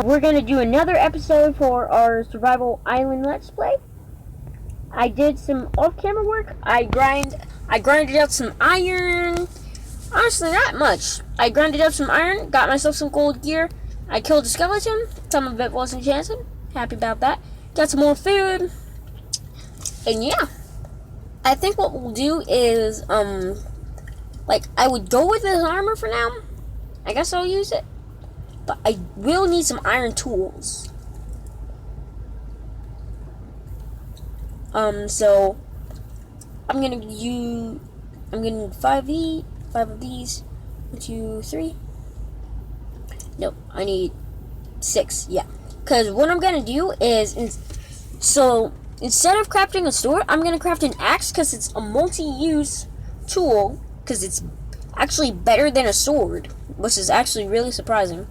We're gonna do another episode for our Survival Island Let's Play. I did some off-camera work. I grinded up some iron. Honestly, not much. I grinded up some iron, got myself some gold gear. I killed a skeleton. Some of it was enchanted. Happy about that. Got some more food. And yeah. I think what we'll do is, I would go with this armor for now. I guess I'll use it. But I will need some iron tools. So I'm gonna need 5 of these. 1, 2, 3. Nope, I need 6. Yeah, because what I'm gonna do is, instead of crafting a sword, I'm gonna craft an axe because it's a multi-use tool. Because it's actually better than a sword, which is actually really surprising.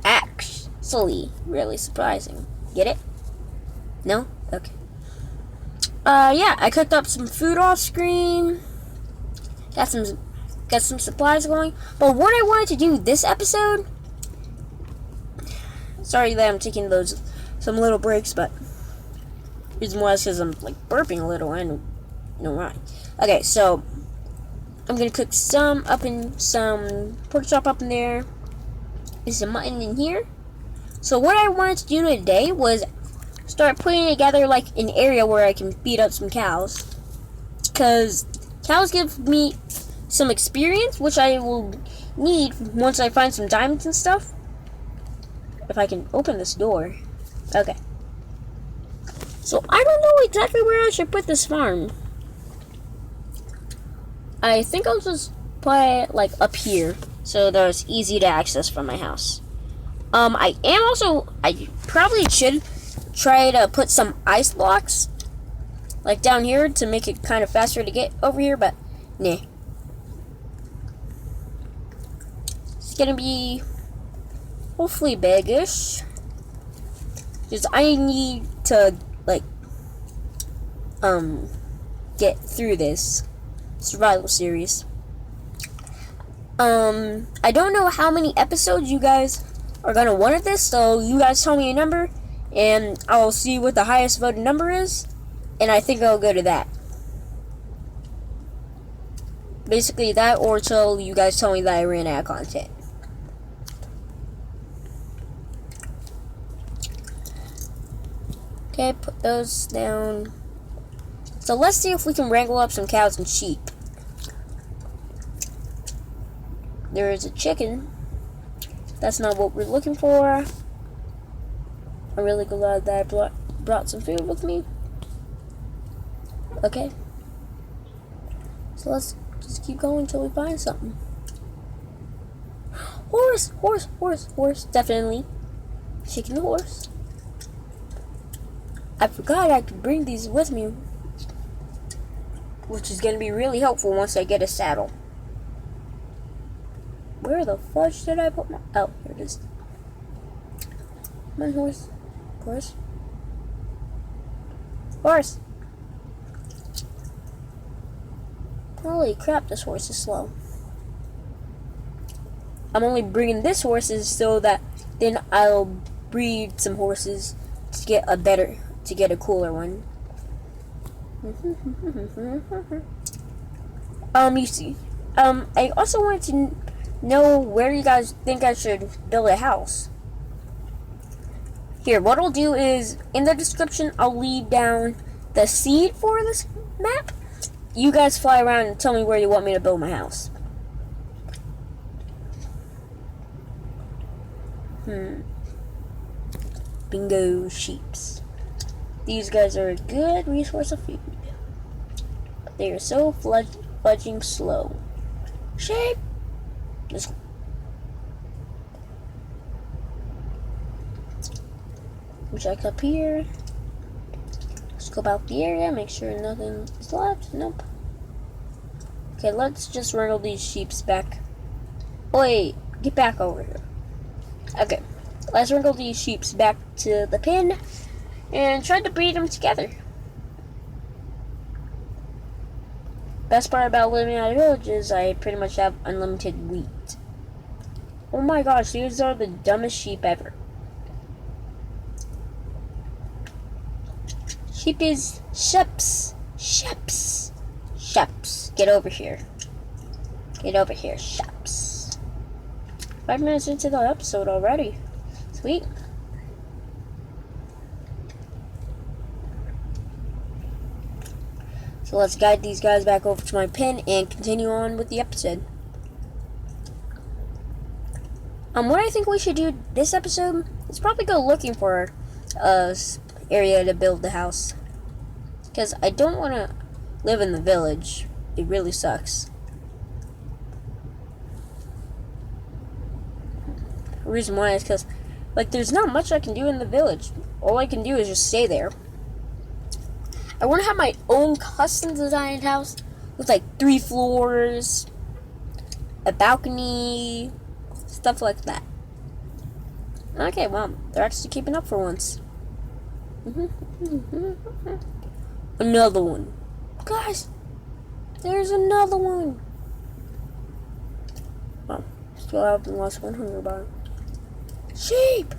Actually, really surprising. Get it? No? Okay. Yeah, I cooked up some food off screen. Got some supplies going. But what I wanted to do this episode. Sorry that I'm taking some little breaks, but the reason why is because I'm like burping a little. I don't know why. Okay, so I'm gonna cook some pork chop up in there. There's some mutton in here. So what I wanted to do today was start putting together like an area where I can feed up some cows. Because cows give me some experience, which I will need once I find some diamonds and stuff. If I can open this door. Okay. So I don't know exactly where I should put this farm. I think I'll just put it like up here so that it's easy to access from my house. I probably should try to put some ice blocks like down here to make it kind of faster to get over here, but nah. It's gonna be hopefully big-ish. Because I need to get through this survival series. I don't know how many episodes you guys are gonna want of this, so you guys tell me a number and I'll see what the highest voted number is, and I think I'll go to that. Basically that, or till you guys tell me that I ran out of content. Okay, put those down. So let's see if we can wrangle up some cows and sheep. There is a chicken. That's not what we're looking for. I'm really glad that I brought some food with me. Okay. So let's just keep going until we find something. Horse. Definitely. Chicken and horse. I forgot I could bring these with me, which is going to be really helpful once I get a saddle. Where the fudge did I put my... Oh, here it is. Come on, horse. Horse! Holy crap, this horse is slow. I'm only bringing this horses so that then I'll breed some horses to get a cooler one. You see. I also wanted to know where you guys think I should build a house. Here, what I'll do is, in the description, I'll leave down the seed for this map. You guys fly around and tell me where you want me to build my house. Bingo sheeps. These guys are a good resource of food. But they are so fudging slow. Sheep! This one. Check up here. Scope out the area, make sure nothing is left. Nope. Okay, let's just wrangle these sheeps back. Wait, get back over here. Okay, let's wrangle these sheeps back to the pen and try to breed them together. Best part about living at a village is I pretty much have unlimited wheat. Oh my gosh, these are the dumbest sheep ever. Sheep is sheps. Sheps. Sheps. Get over here. Get over here, sheps. 5 minutes into the episode already. Sweet. So let's guide these guys back over to my pen and continue on with the episode. What I think we should do this episode is probably go looking for a area to build the house. Because I don't want to live in the village. It really sucks. The reason why is because, like, there's not much I can do in the village. All I can do is just stay there. I want to have my own custom designed house with, like, 3 floors, a balcony, stuff like that. Okay, well, they're actually keeping up for once. Another one. Guys, there's another one. Oh, still haven't lost 100 bar. Sheep!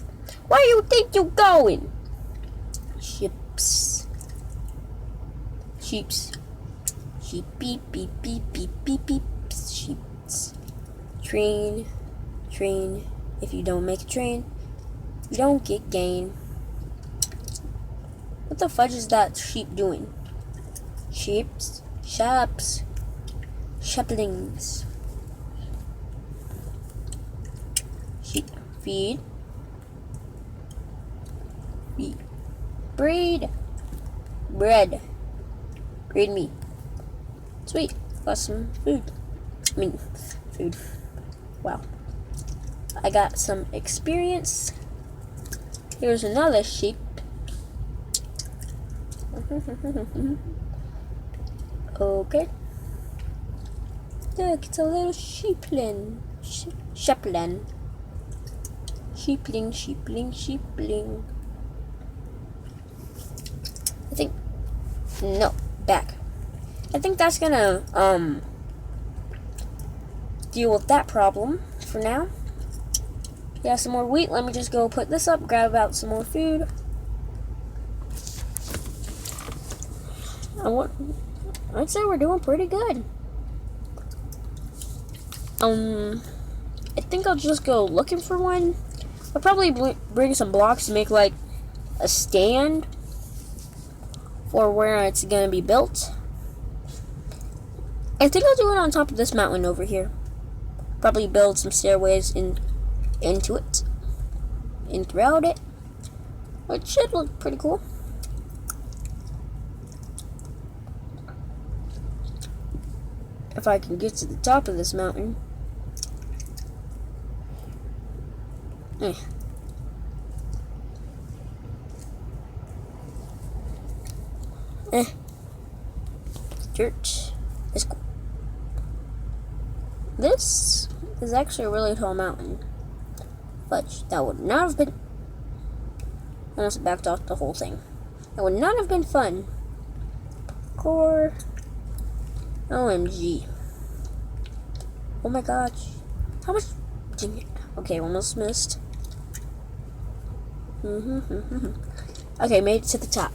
Where do you think you're going? Sheeps. Sheeps. Sheep beep beep beep beep beep beep. Sheeps. Train. Train. If you don't make a train, you don't get gain. What the fudge is that sheep doing? Sheeps. Sheps. Sheplings. Sheep. Feed. Feed. Breed. Bread. Breed me. Sweet. Got some food. I mean, food. Wow. I got some experience. Here's another sheep. Okay. Look, it's a little sheepling. Sheepling. Sheepling, sheepling, sheepling. I think... No, back. I think that's gonna, deal with that problem for now. Yeah, some more wheat. Let me just go put this up, grab out some more food. I'd say we're doing pretty good. I think I'll just go looking for one. I'll probably bring some blocks to make like a stand for where it's gonna be built. I think I'll do it on top of this mountain over here. Probably build some stairways into it and throughout it. It should look pretty cool. If I can get to the top of this mountain. Dirt is cool. This is actually a really tall mountain. Fudge, that would not have been... Almost backed off the whole thing. That would not have been fun. Core. OMG. Oh my gosh. How much... Dang it. Okay, almost missed. Okay, made it to the top.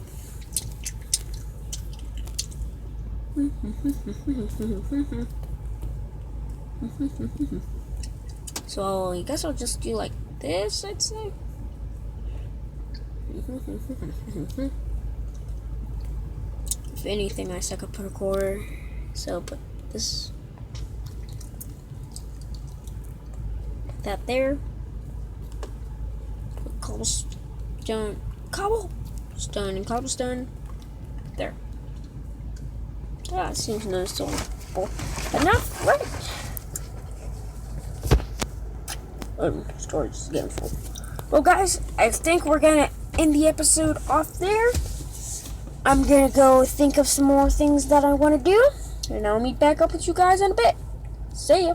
So I guess I'll just do like this, I'd say. If anything, I suck up parkour. So put this, put that there. Put cobblestone, cobblestone, and cobblestone there. Ah, it seems noticeable. Enough, right? Storage is getting full. Well, guys, I think we're gonna end the episode off there. I'm gonna go think of some more things that I want to do, and I'll meet back up with you guys in a bit. See ya.